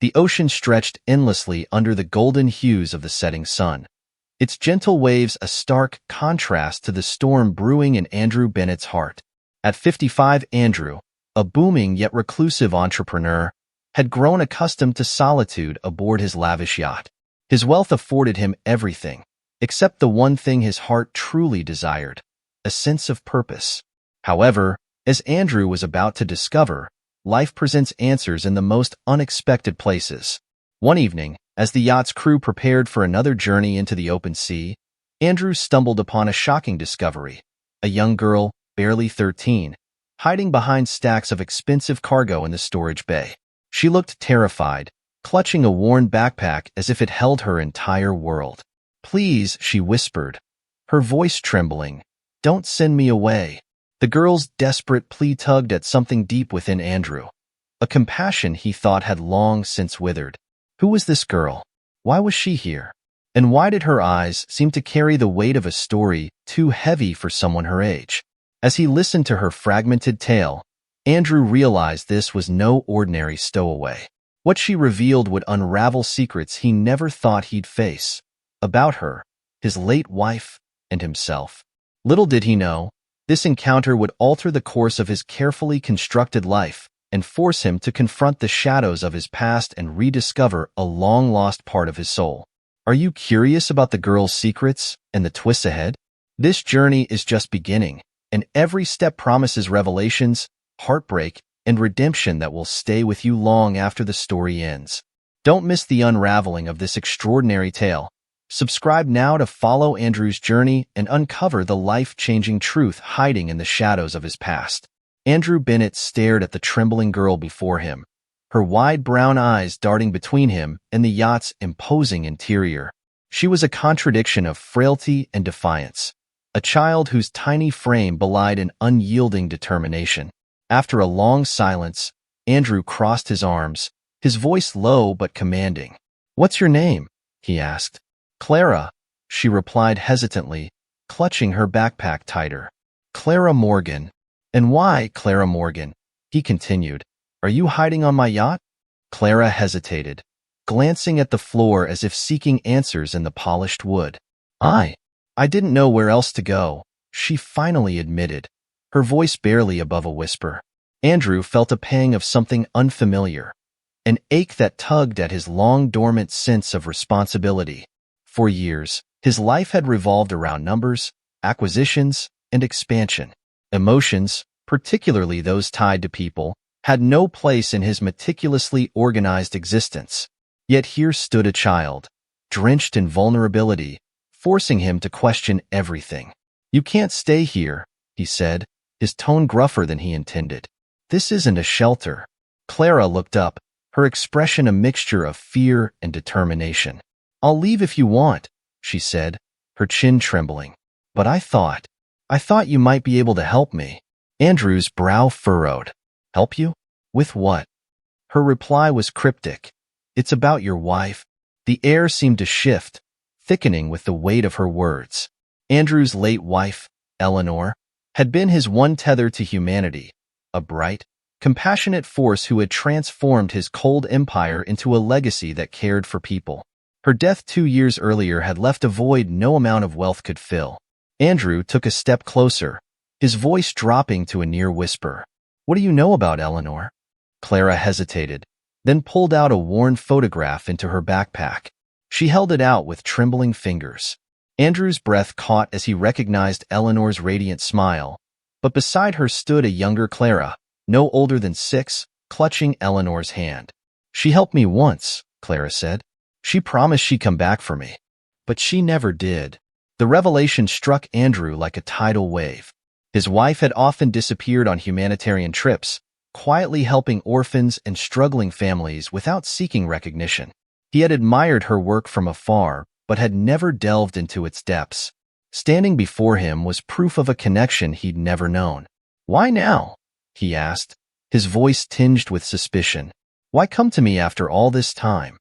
The ocean stretched endlessly under the golden hues of the setting sun, its gentle waves a stark contrast to the storm brewing in Andrew Bennett's heart. At 55, Andrew, a booming yet reclusive entrepreneur, had grown accustomed to solitude aboard his lavish yacht. His wealth afforded him everything, except the one thing his heart truly desired, a sense of purpose. However, as Andrew was about to discover, life presents answers in the most unexpected places. One evening, as the yacht's crew prepared for another journey into the open sea, Andrew stumbled upon a shocking discovery. A young girl, barely 13, hiding behind stacks of expensive cargo in the storage bay. She looked terrified, clutching a worn backpack as if it held her entire world. "Please," she whispered, her voice trembling, "don't send me away." The girl's desperate plea tugged at something deep within Andrew, a compassion he thought had long since withered. Who was this girl? Why was she here? And why did her eyes seem to carry the weight of a story too heavy for someone her age? As he listened to her fragmented tale, Andrew realized this was no ordinary stowaway. What she revealed would unravel secrets he never thought he'd face. About her, his late wife, and himself. Little did he know, this encounter would alter the course of his carefully constructed life and force him to confront the shadows of his past and rediscover a long-lost part of his soul. Are you curious about the girl's secrets and the twists ahead? This journey is just beginning, and every step promises revelations, heartbreak, and redemption that will stay with you long after the story ends. Don't miss the unraveling of this extraordinary tale. Subscribe now to follow Andrew's journey and uncover the life-changing truth hiding in the shadows of his past. Andrew Bennett stared at the trembling girl before him, her wide brown eyes darting between him and the yacht's imposing interior. She was a contradiction of frailty and defiance, a child whose tiny frame belied an unyielding determination. After a long silence, Andrew crossed his arms, his voice low but commanding. "What's your name?" he asked. "Clara," she replied hesitantly, clutching her backpack tighter. "Clara Morgan." "And why, Clara Morgan?" he continued. "Are you hiding on my yacht?" Clara hesitated, glancing at the floor as if seeking answers in the polished wood. I didn't know where else to go," she finally admitted, her voice barely above a whisper. Andrew felt a pang of something unfamiliar, an ache that tugged at his long-dormant sense of responsibility. For years, his life had revolved around numbers, acquisitions, and expansion. Emotions, particularly those tied to people, had no place in his meticulously organized existence. Yet here stood a child, drenched in vulnerability, forcing him to question everything. "You can't stay here," he said, his tone gruffer than he intended. "This isn't a shelter." Clara looked up, her expression a mixture of fear and determination. "I'll leave if you want," she said, her chin trembling. "But I thought you might be able to help me." Andrew's brow furrowed. "Help you? With what?" Her reply was cryptic. "It's about your wife." The air seemed to shift, thickening with the weight of her words. Andrew's late wife, Eleanor, had been his one tether to humanity, a bright, compassionate force who had transformed his cold empire into a legacy that cared for people. Her death 2 years earlier had left a void no amount of wealth could fill. Andrew took a step closer, his voice dropping to a near whisper. "What do you know about Eleanor?" Clara hesitated, then pulled out a worn photograph into her backpack. She held it out with trembling fingers. Andrew's breath caught as he recognized Eleanor's radiant smile, but beside her stood a younger Clara, no older than 6, clutching Eleanor's hand. "She helped me once," Clara said. "She promised she'd come back for me. But she never did." The revelation struck Andrew like a tidal wave. His wife had often disappeared on humanitarian trips, quietly helping orphans and struggling families without seeking recognition. He had admired her work from afar, but had never delved into its depths. Standing before him was proof of a connection he'd never known. "Why now?" he asked, his voice tinged with suspicion. "Why come to me after all this time?"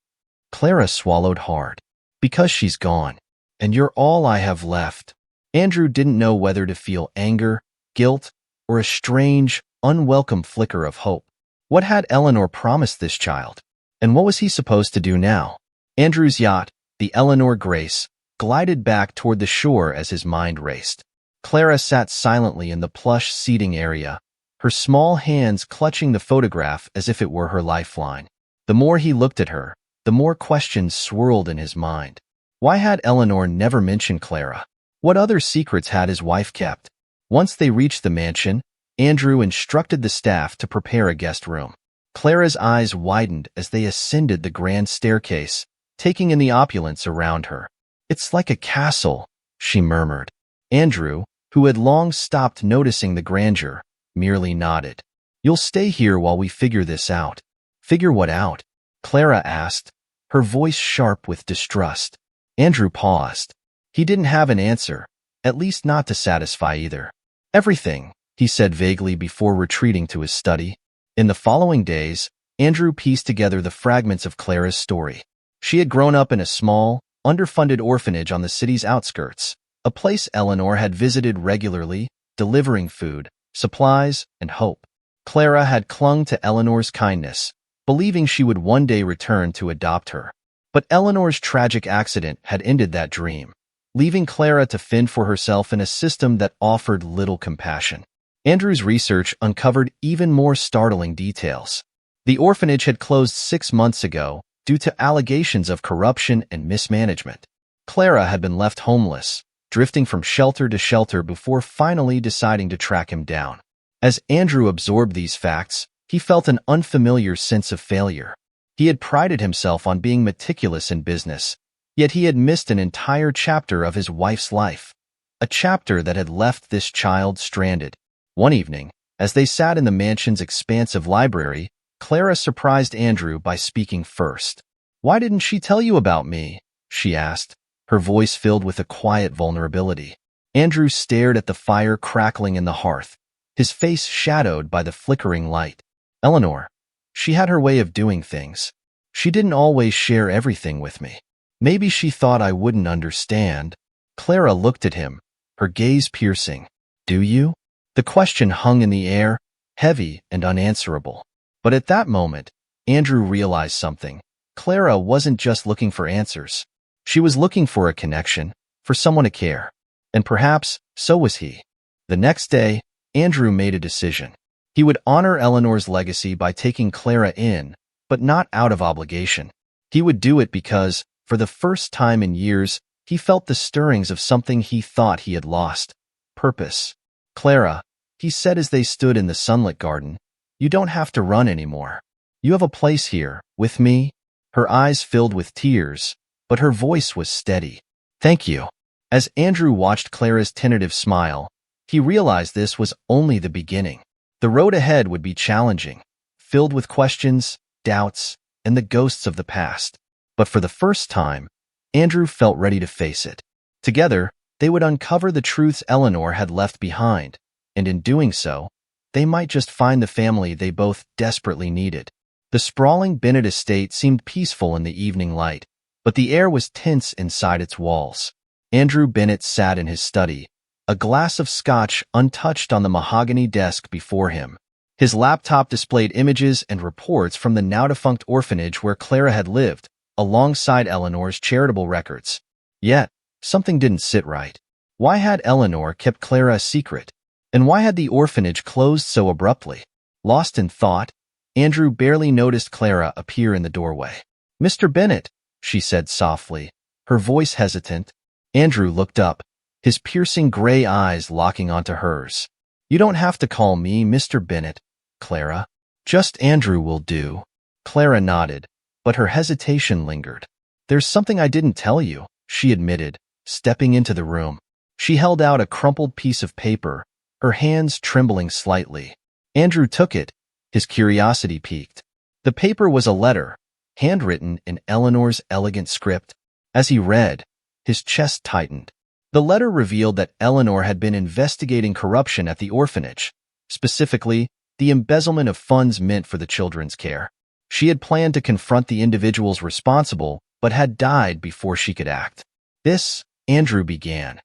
Clara swallowed hard. "Because she's gone, and you're all I have left." Andrew didn't know whether to feel anger, guilt, or a strange, unwelcome flicker of hope. What had Eleanor promised this child? And what was he supposed to do now? Andrew's yacht, the Eleanor Grace, glided back toward the shore as his mind raced. Clara sat silently in the plush seating area, her small hands clutching the photograph as if it were her lifeline. The more he looked at her, the more questions swirled in his mind. Why had Eleanor never mentioned Clara? What other secrets had his wife kept? Once they reached the mansion, Andrew instructed the staff to prepare a guest room. Clara's eyes widened as they ascended the grand staircase, taking in the opulence around her. "It's like a castle," she murmured. Andrew, who had long stopped noticing the grandeur, merely nodded. "You'll stay here while we figure this out." "Figure what out?" Clara asked, her voice sharp with distrust. Andrew paused. He didn't have an answer, at least not to satisfy either. "Everything," he said vaguely before retreating to his study. In the following days, Andrew pieced together the fragments of Clara's story. She had grown up in a small, underfunded orphanage on the city's outskirts, a place Eleanor had visited regularly, delivering food, supplies, and hope. Clara had clung to Eleanor's kindness, believing she would one day return to adopt her. But Eleanor's tragic accident had ended that dream, leaving Clara to fend for herself in a system that offered little compassion. Andrew's research uncovered even more startling details. The orphanage had closed 6 months ago due to allegations of corruption and mismanagement. Clara had been left homeless, drifting from shelter to shelter before finally deciding to track him down. As Andrew absorbed these facts, he felt an unfamiliar sense of failure. He had prided himself on being meticulous in business, yet he had missed an entire chapter of his wife's life, a chapter that had left this child stranded. One evening, as they sat in the mansion's expansive library, Clara surprised Andrew by speaking first. "Why didn't she tell you about me?" she asked, her voice filled with a quiet vulnerability. Andrew stared at the fire crackling in the hearth, his face shadowed by the flickering light. "Eleanor. She had her way of doing things. She didn't always share everything with me. Maybe she thought I wouldn't understand." Clara looked at him, her gaze piercing. "Do you?" The question hung in the air, heavy and unanswerable. But at that moment, Andrew realized something. Clara wasn't just looking for answers. She was looking for a connection, for someone to care. And perhaps so was he. The next day, Andrew made a decision. He would honor Eleanor's legacy by taking Clara in, but not out of obligation. He would do it because, for the first time in years, he felt the stirrings of something he thought he had lost. Purpose. "Clara," he said as they stood in the sunlit garden, "you don't have to run anymore. You have a place here, with me." Her eyes filled with tears, but her voice was steady. "Thank you." As Andrew watched Clara's tentative smile, he realized this was only the beginning. The road ahead would be challenging, filled with questions, doubts, and the ghosts of the past. But for the first time, Andrew felt ready to face it. Together, they would uncover the truths Eleanor had left behind, and in doing so, they might just find the family they both desperately needed. The sprawling Bennett estate seemed peaceful in the evening light, but the air was tense inside its walls. Andrew Bennett sat in his study, a glass of scotch untouched on the mahogany desk before him. His laptop displayed images and reports from the now-defunct orphanage where Clara had lived, alongside Eleanor's charitable records. Yet, something didn't sit right. Why had Eleanor kept Clara a secret? And why had the orphanage closed so abruptly? Lost in thought, Andrew barely noticed Clara appear in the doorway. "Mr. Bennett," she said softly, her voice hesitant. Andrew looked up, his piercing gray eyes locking onto hers. "You don't have to call me Mr. Bennett, Clara. Just Andrew will do." Clara nodded, but her hesitation lingered. "There's something I didn't tell you," she admitted, stepping into the room. She held out a crumpled piece of paper, her hands trembling slightly. Andrew took it, his curiosity piqued. The paper was a letter, handwritten in Eleanor's elegant script. As he read, his chest tightened. The letter revealed that Eleanor had been investigating corruption at the orphanage, specifically, the embezzlement of funds meant for the children's care. She had planned to confront the individuals responsible, but had died before she could act. "This," Andrew began,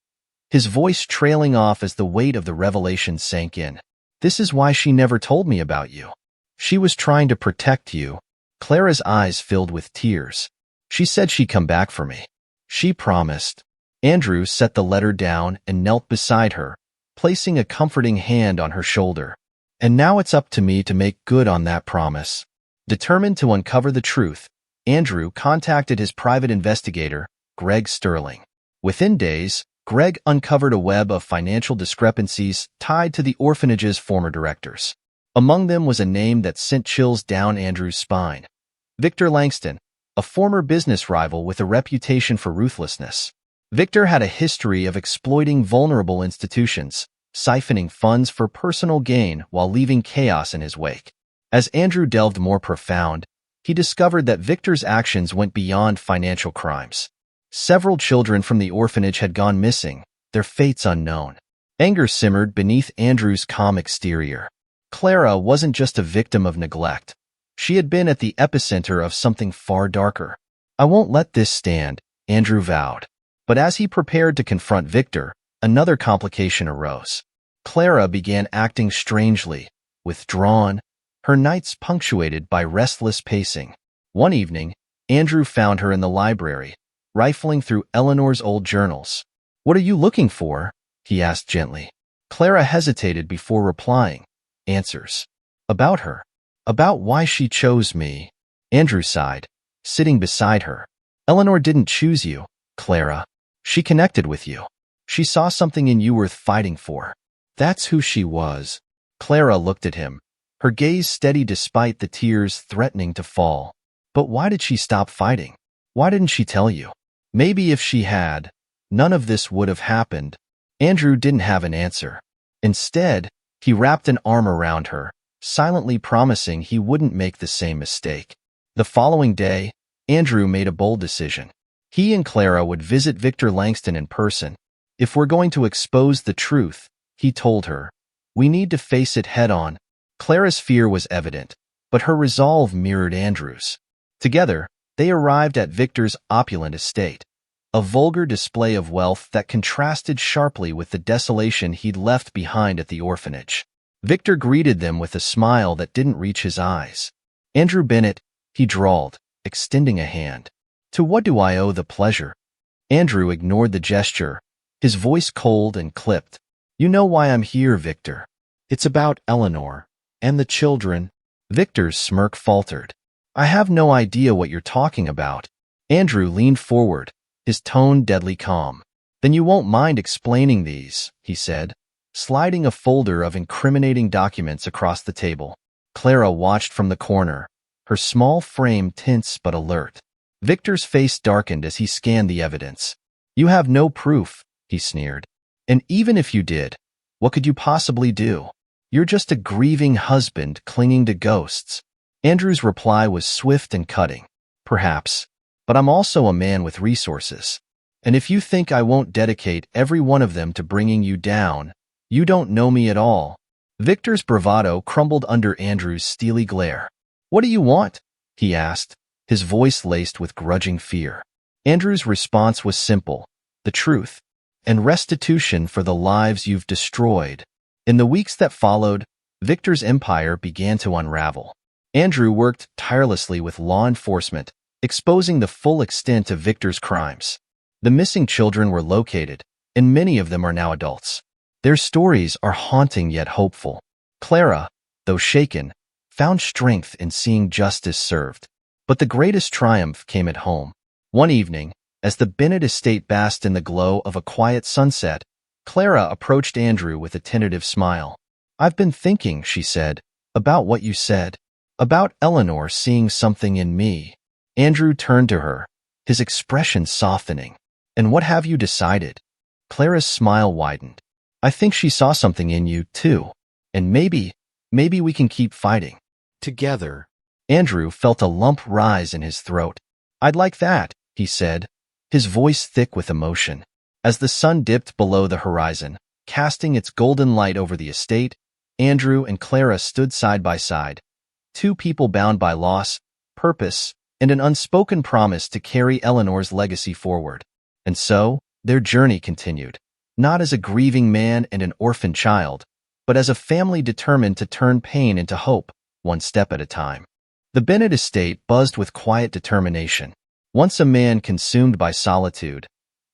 his voice trailing off as the weight of the revelation sank in. "This is why she never told me about you. She was trying to protect you." Clara's eyes filled with tears. She said she'd come back for me. She promised. Andrew set the letter down and knelt beside her, placing a comforting hand on her shoulder. And now it's up to me to make good on that promise. Determined to uncover the truth, Andrew contacted his private investigator, Greg Sterling. Within days, Greg uncovered a web of financial discrepancies tied to the orphanage's former directors. Among them was a name that sent chills down Andrew's spine. Victor Langston, a former business rival with a reputation for ruthlessness. Victor had a history of exploiting vulnerable institutions, siphoning funds for personal gain while leaving chaos in his wake. As Andrew delved more profound, he discovered that Victor's actions went beyond financial crimes. Several children from the orphanage had gone missing, their fates unknown. Anger simmered beneath Andrew's calm exterior. Clara wasn't just a victim of neglect. She had been at the epicenter of something far darker. "I won't let this stand," Andrew vowed. But as he prepared to confront Victor, another complication arose. Clara began acting strangely, withdrawn, her nights punctuated by restless pacing. One evening, Andrew found her in the library, rifling through Eleanor's old journals. "What are you looking for?" he asked gently. Clara hesitated before replying. "Answers. About her. About why she chose me." Andrew sighed, sitting beside her. "Eleanor didn't choose you, Clara. She connected with you. She saw something in you worth fighting for. That's who she was." Clara looked at him, her gaze steady despite the tears threatening to fall. "But why did she stop fighting? Why didn't she tell you?" Maybe if she had, none of this would have happened. Andrew didn't have an answer. Instead, he wrapped an arm around her, silently promising he wouldn't make the same mistake. The following day, Andrew made a bold decision. He and Clara would visit Victor Langston in person. "If we're going to expose the truth," he told her, "we need to face it head-on." Clara's fear was evident, but her resolve mirrored Andrew's. Together, they arrived at Victor's opulent estate, a vulgar display of wealth that contrasted sharply with the desolation he'd left behind at the orphanage. Victor greeted them with a smile that didn't reach his eyes. "Andrew Bennett," he drawled, extending a hand. "To what do I owe the pleasure?" Andrew ignored the gesture, his voice cold and clipped. "You know why I'm here, Victor. It's about Eleanor and the children." Victor's smirk faltered. "I have no idea what you're talking about." Andrew leaned forward, his tone deadly calm. "Then you won't mind explaining these," he said, sliding a folder of incriminating documents across the table. Clara watched from the corner, her small frame tense but alert. Victor's face darkened as he scanned the evidence. "You have no proof," he sneered. "And even if you did, what could you possibly do? You're just a grieving husband clinging to ghosts." Andrew's reply was swift and cutting. "Perhaps, but I'm also a man with resources. And if you think I won't dedicate every one of them to bringing you down, you don't know me at all." Victor's bravado crumbled under Andrew's steely glare. "What do you want?" he asked, his voice laced with grudging fear. Andrew's response was simple: the truth, and restitution for the lives you've destroyed. In the weeks that followed, Victor's empire began to unravel. Andrew worked tirelessly with law enforcement, exposing the full extent of Victor's crimes. The missing children were located, and many of them are now adults. Their stories are haunting yet hopeful. Clara, though shaken, found strength in seeing justice served. But the greatest triumph came at home. One evening, as the Bennett estate basked in the glow of a quiet sunset, Clara approached Andrew with a tentative smile. "I've been thinking," she said, "about what you said. About Eleanor seeing something in me." Andrew turned to her, his expression softening. "And what have you decided?" Clara's smile widened. "I think she saw something in you, too. And maybe we can keep fighting together." Andrew felt a lump rise in his throat. "I'd like that," he said, his voice thick with emotion. As the sun dipped below the horizon, casting its golden light over the estate, Andrew and Clara stood side by side, two people bound by loss, purpose, and an unspoken promise to carry Eleanor's legacy forward. And so, their journey continued, not as a grieving man and an orphan child, but as a family determined to turn pain into hope, one step at a time. The Bennett estate buzzed with quiet determination. Once a man consumed by solitude,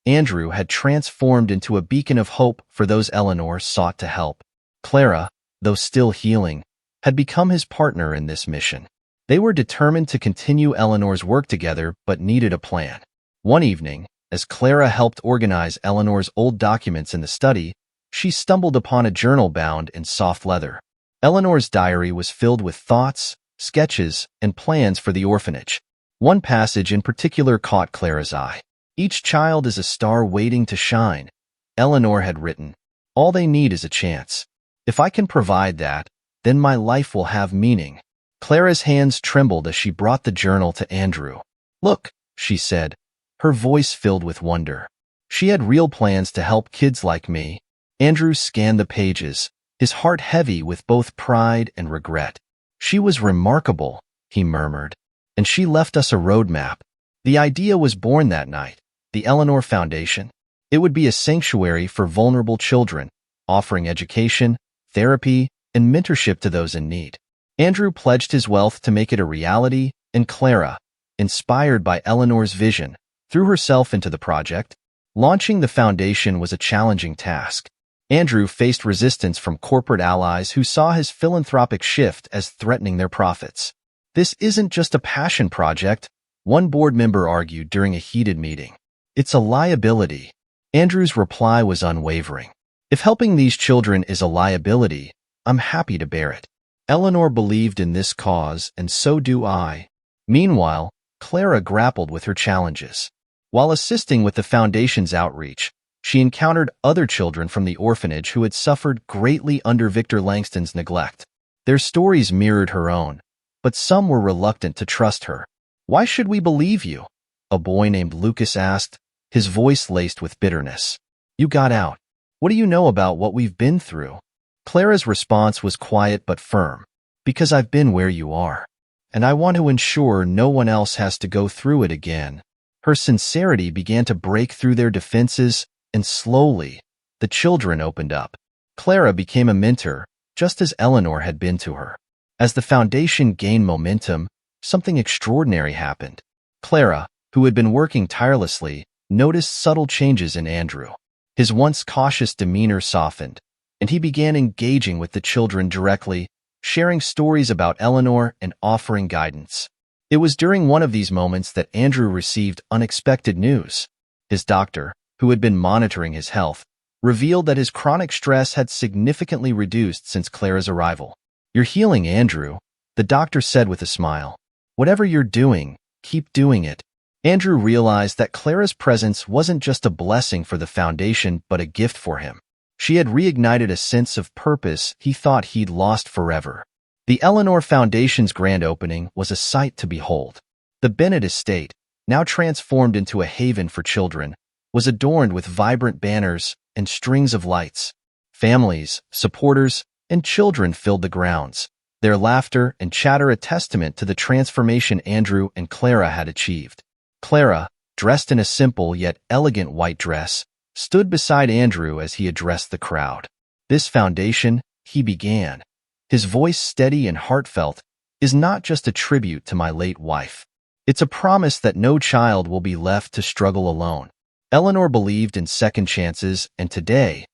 Andrew had transformed into a beacon of hope for those Eleanor sought to help. Clara, though still healing, had become his partner in this mission. They were determined to continue Eleanor's work together but needed a plan. One evening, as Clara helped organize Eleanor's old documents in the study, she stumbled upon a journal bound in soft leather. Eleanor's diary was filled with thoughts, sketches, and plans for the orphanage. One passage in particular caught Clara's eye. "Each child is a star waiting to shine," Eleanor had written. "All they need is a chance. If I can provide that, then my life will have meaning." Clara's hands trembled as she brought the journal to Andrew. "Look," she said, her voice filled with wonder. She had real plans to help kids like me. Andrew scanned the pages, his heart heavy with both pride and regret. "She was remarkable," he murmured, "and she left us a roadmap." The idea was born that night. The Eleanor Foundation. It would be a sanctuary for vulnerable children, offering education, therapy, and mentorship to those in need. Andrew pledged his wealth to make it a reality, and Clara, inspired by Eleanor's vision, threw herself into the project. Launching the foundation was a challenging task. Andrew faced resistance from corporate allies who saw his philanthropic shift as threatening their profits. "This isn't just a passion project," one board member argued during a heated meeting. "It's a liability." Andrew's reply was unwavering. "If helping these children is a liability, I'm happy to bear it. Eleanor believed in this cause, and so do I." Meanwhile, Clara grappled with her challenges. While assisting with the foundation's outreach, she encountered other children from the orphanage who had suffered greatly under Victor Langston's neglect. Their stories mirrored her own, but some were reluctant to trust her. "Why should we believe you?" a boy named Lucas asked, his voice laced with bitterness. "You got out. What do you know about what we've been through?" Clara's response was quiet but firm. "Because I've been where you are, and I want to ensure no one else has to go through it again." Her sincerity began to break through their defenses, and slowly, the children opened up. Clara became a mentor, just as Eleanor had been to her. As the foundation gained momentum, something extraordinary happened. Clara, who had been working tirelessly, noticed subtle changes in Andrew. His once cautious demeanor softened, and he began engaging with the children directly, sharing stories about Eleanor and offering guidance. It was during one of these moments that Andrew received unexpected news. His doctor, who had been monitoring his health, revealed that his chronic stress had significantly reduced since Clara's arrival. "You're healing, Andrew," the doctor said with a smile. "Whatever you're doing, keep doing it." Andrew realized that Clara's presence wasn't just a blessing for the foundation but a gift for him. She had reignited a sense of purpose he thought he'd lost forever. The Eleanor Foundation's grand opening was a sight to behold. The Bennett estate, now transformed into a haven for children, was adorned with vibrant banners and strings of lights. Families, supporters, and children filled the grounds, their laughter and chatter a testament to the transformation Andrew and Clara had achieved. Clara, dressed in a simple yet elegant white dress, stood beside Andrew as he addressed the crowd. "This foundation," he began, his voice steady and heartfelt, "is not just a tribute to my late wife. It's a promise that no child will be left to struggle alone. Eleanor believed in second chances, and today,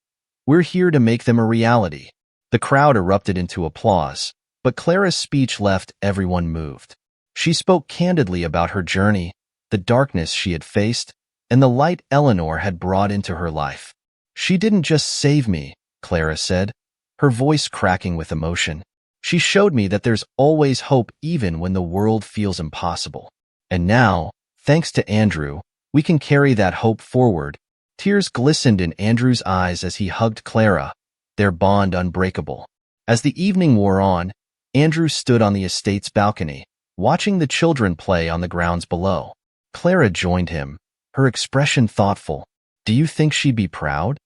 we're here to make them a reality." The crowd erupted into applause, but Clara's speech left everyone moved. She spoke candidly about her journey, the darkness she had faced, and the light Eleanor had brought into her life. "She didn't just save me," Clara said, her voice cracking with emotion. "She showed me that there's always hope even when the world feels impossible. And now, thanks to Andrew, we can carry that hope forward." Tears glistened in Andrew's eyes as he hugged Clara, their bond unbreakable. As the evening wore on, Andrew stood on the estate's balcony, watching the children play on the grounds below. Clara joined him, her expression thoughtful. "Do you think she'd be proud?"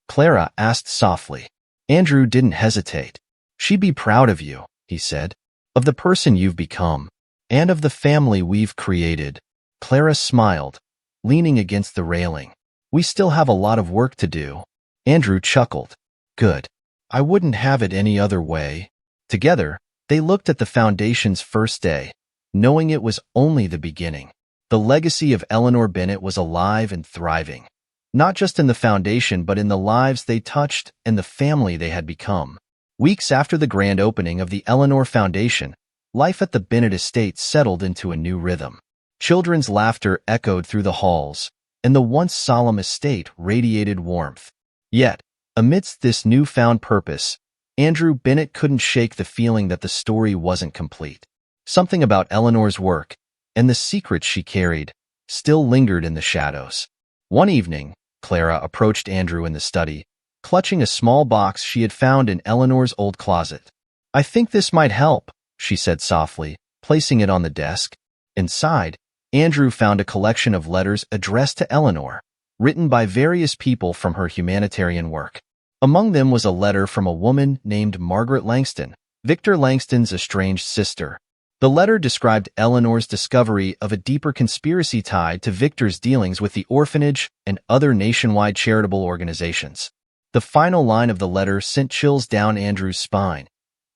Clara asked softly. Andrew didn't hesitate. "She'd be proud of you," he said, "of the person you've become, and of the family we've created." Clara smiled, leaning against the railing. "We still have a lot of work to do." Andrew chuckled. "Good. I wouldn't have it any other way." Together, they looked at the foundation's first day, knowing it was only the beginning. The legacy of Eleanor Bennett was alive and thriving, not just in the foundation but in the lives they touched and the family they had become. Weeks after the grand opening of the Eleanor Foundation, life at the Bennett estate settled into a new rhythm. Children's laughter echoed through the halls, and the once solemn estate radiated warmth. Yet, amidst this newfound purpose, Andrew Bennett couldn't shake the feeling that the story wasn't complete. Something about Eleanor's work, and the secrets she carried, still lingered in the shadows. One evening, Clara approached Andrew in the study, clutching a small box she had found in Eleanor's old closet. "I think this might help," she said softly, placing it on the desk. Inside, Andrew found a collection of letters addressed to Eleanor, written by various people from her humanitarian work. Among them was a letter from a woman named Margaret Langston, Victor Langston's estranged sister. The letter described Eleanor's discovery of a deeper conspiracy tied to Victor's dealings with the orphanage and other nationwide charitable organizations. The final line of the letter sent chills down Andrew's spine.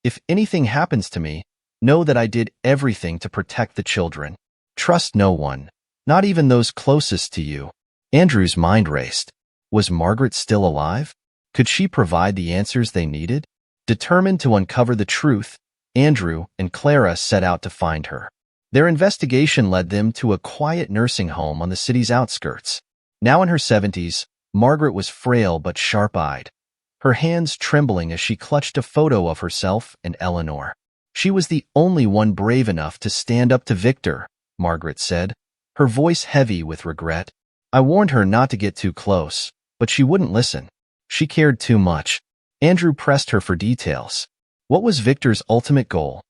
"If anything happens to me, know that I did everything to protect the children. Trust no one, not even those closest to you." Andrew's mind raced. Was Margaret still alive? Could she provide the answers they needed? Determined to uncover the truth, Andrew and Clara set out to find her. Their investigation led them to a quiet nursing home on the city's outskirts. Now in her 70s, Margaret was frail but sharp-eyed, her hands trembling as she clutched a photo of herself and Eleanor. She was the only one brave enough to stand up to Victor, Margaret said, her voice heavy with regret. "I warned her not to get too close, but she wouldn't listen. She cared too much." Andrew pressed her for details. What was Victor's ultimate goal?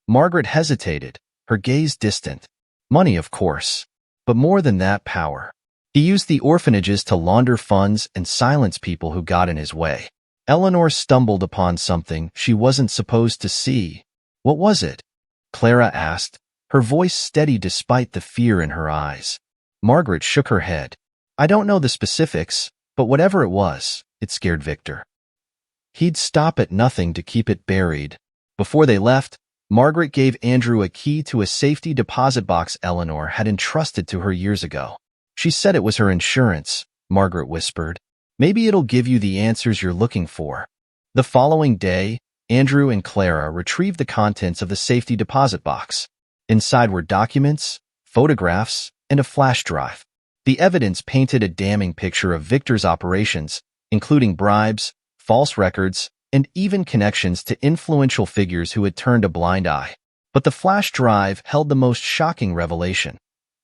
Margaret hesitated, her gaze distant. Money, of course, but more than that, power. He used the orphanages to launder funds and silence people who got in his way. Eleanor stumbled upon something she wasn't supposed to see. "What was it?" Clara asked, her voice steady despite the fear in her eyes. Margaret shook her head. "I don't know the specifics, but whatever it was, it scared Victor. He'd stop at nothing to keep it buried." Before they left, Margaret gave Andrew a key to a safety deposit box Eleanor had entrusted to her years ago. "She said it was her insurance," Margaret whispered. "Maybe it'll give you the answers you're looking for." The following day, Andrew and Clara retrieved the contents of the safety deposit box. Inside were documents, photographs, and a flash drive. The evidence painted a damning picture of Victor's operations, including bribes, false records, and even connections to influential figures who had turned a blind eye. But the flash drive held the most shocking revelation: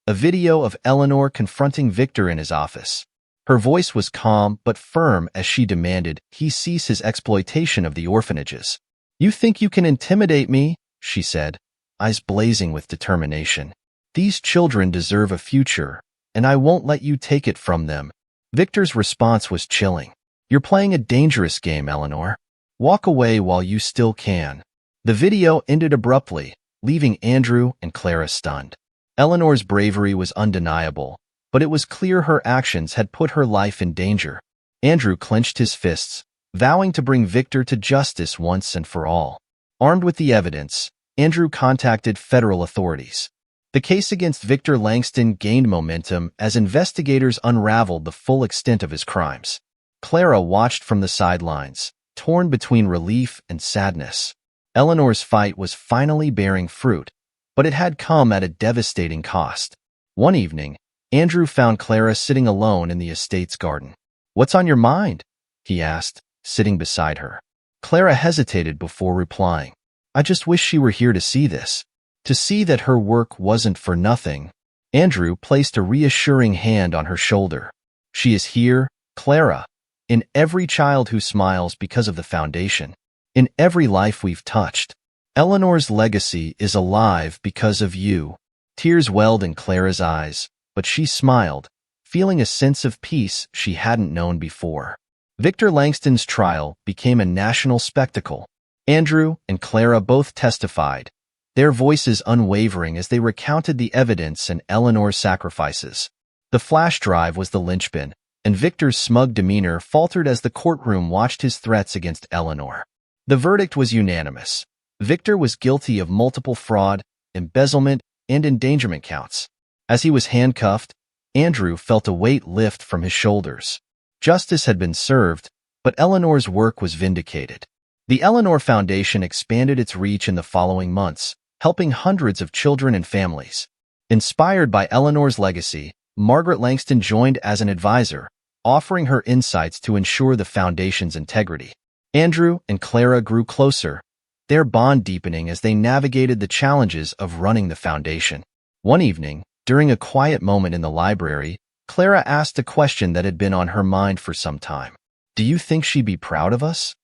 a video of Eleanor confronting Victor in his office. Her voice was calm but firm as she demanded he cease his exploitation of the orphanages. "You think you can intimidate me?" she said, eyes blazing with determination. "These children deserve a future, and I won't let you take it from them." Victor's response was chilling. "You're playing a dangerous game, Eleanor. Walk away while you still can." The video ended abruptly, leaving Andrew and Clara stunned. Eleanor's bravery was undeniable, but it was clear her actions had put her life in danger. Andrew clenched his fists, vowing to bring Victor to justice once and for all. Armed with the evidence, Andrew contacted federal authorities. The case against Victor Langston gained momentum as investigators unraveled the full extent of his crimes. Clara watched from the sidelines, torn between relief and sadness. Eleanor's fight was finally bearing fruit, but it had come at a devastating cost. One evening, Andrew found Clara sitting alone in the estate's garden. "What's on your mind?" he asked, sitting beside her. Clara hesitated before replying. "I just wish she were here to see this, to see that her work wasn't for nothing." Andrew placed a reassuring hand on her shoulder. "She is here, Clara, in every child who smiles because of the foundation, in every life we've touched. Eleanor's legacy is alive because of you." Tears welled in Clara's eyes, but she smiled, feeling a sense of peace she hadn't known before. Victor Langston's trial became a national spectacle. Andrew and Clara both testified, their voices unwavering as they recounted the evidence and Eleanor's sacrifices. The flash drive was the linchpin, and Victor's smug demeanor faltered as the courtroom watched his threats against Eleanor. The verdict was unanimous. Victor was guilty of multiple fraud, embezzlement, and endangerment counts. As he was handcuffed, Andrew felt a weight lift from his shoulders. Justice had been served, but Eleanor's work was vindicated. The Eleanor Foundation expanded its reach in the following months, helping hundreds of children and families. Inspired by Eleanor's legacy, Margaret Langston joined as an advisor, offering her insights to ensure the foundation's integrity. Andrew and Clara grew closer, their bond deepening as they navigated the challenges of running the foundation. One evening, during a quiet moment in the library, Clara asked a question that had been on her mind for some time. "Do you think she'd be proud of us?"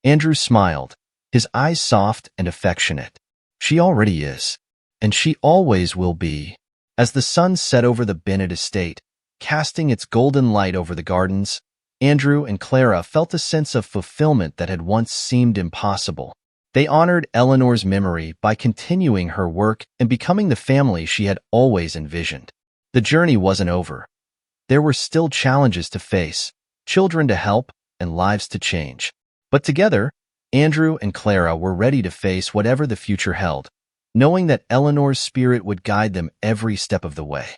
Andrew smiled, his eyes soft and affectionate. "She already is, and she always will be." As the sun set over the Bennett estate, casting its golden light over the gardens, Andrew and Clara felt a sense of fulfillment that had once seemed impossible. They honored Eleanor's memory by continuing her work and becoming the family she had always envisioned. The journey wasn't over. There were still challenges to face, children to help, and lives to change. But together, Andrew and Clara were ready to face whatever the future held, knowing that Eleanor's spirit would guide them every step of the way.